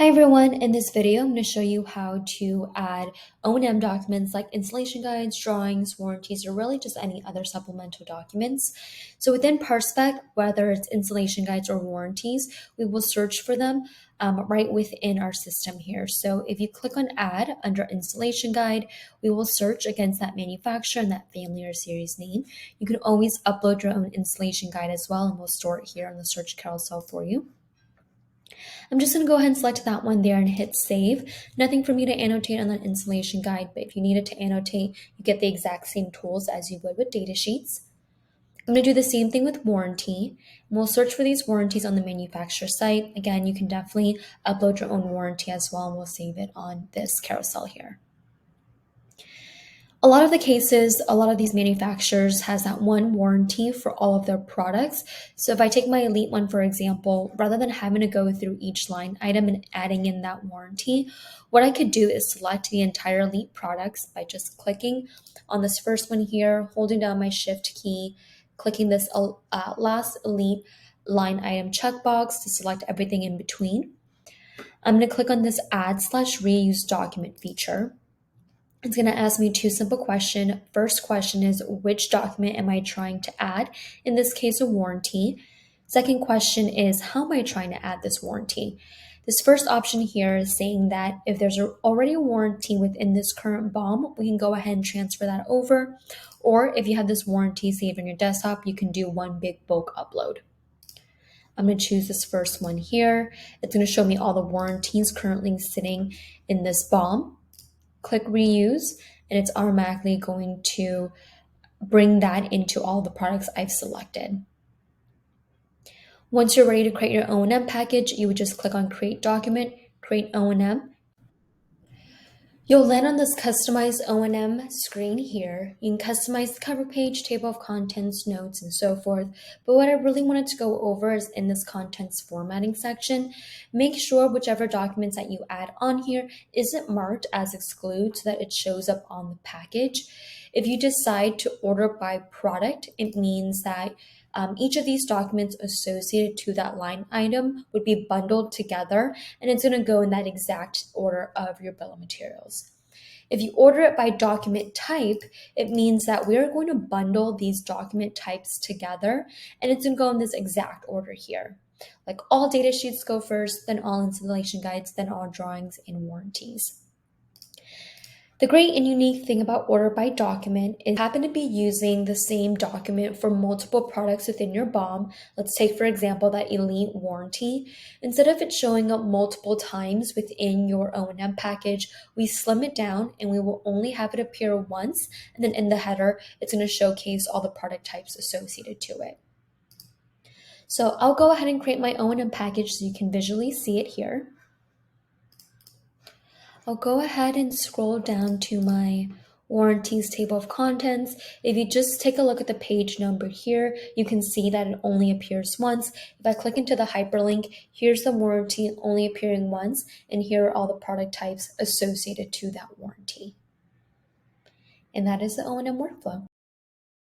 Hi everyone, in this video I'm going to show you how to add O&M documents like installation guides, drawings, warranties, or really just any other supplemental documents. So within Parspec, whether it's installation guides or warranties, we will search for them right within our system here. So if you click on add under installation guide, we will search against that manufacturer and that family or series name. You can always upload your own installation guide as well, and we'll store it here on the search carousel for you. I'm just going to go ahead and select that one there and hit save. Nothing for me to annotate on the installation guide, but if you needed to annotate, you get the exact same tools as you would with data sheets. I'm going to do the same thing with warranty. And we'll search for these warranties on the manufacturer site. Again, you can definitely upload your own warranty as well, and we'll save it on this carousel here. A lot of the cases, a lot of these manufacturers has that one warranty for all of their products. So if I take my Elite one, for example, rather than having to go through each line item and adding in that warranty, what I could do is select the entire Elite products by just clicking on this first one here, holding down my Shift key, clicking this last Elite line item checkbox to select everything in between. I'm going to click on this Add/Reuse Document feature. It's going to ask me two simple questions. First question is, which document am I trying to add? In this case, a warranty. Second question is, how am I trying to add this warranty? This first option here is saying that if there's already a warranty within this current BOM, we can go ahead and transfer that over. Or if you have this warranty saved on your desktop, you can do one big bulk upload. I'm going to choose this first one here. It's going to show me all the warranties currently sitting in this BOM. Click reuse, and it's automatically going to bring that into all the products I've selected. Once you're ready to create your O&M package, you would just click on create document, create O&M. You'll land on this customize O&M screen here. You can customize the cover page, table of contents, notes, and so forth. But what I really wanted to go over is in this contents formatting section, make sure whichever documents that you add on here isn't marked as exclude so that it shows up on the package. If you decide to order by product, it means that each of these documents associated to that line item would be bundled together, and it's going to go in that exact order of your bill of materials. If you order it by document type, it means that we're going to bundle these document types together, and it's going to go in this exact order here. Like all data sheets go first, then all installation guides, then all drawings and warranties. The great and unique thing about order by document is you happen to be using the same document for multiple products within your BOM. Let's take, for example, that Elite warranty. Instead of it showing up multiple times within your O&M package, we slim it down and we will only have it appear once. And then in the header, it's going to showcase all the product types associated to it. So I'll go ahead and create my O&M package so you can visually see it here. I'll go ahead and scroll down to my warranties table of contents. If you just take a look at the page number here, you can see that it only appears once. If I click into the hyperlink, here's the warranty only appearing once, and here are all the product types associated to that warranty. And that is the O&M workflow.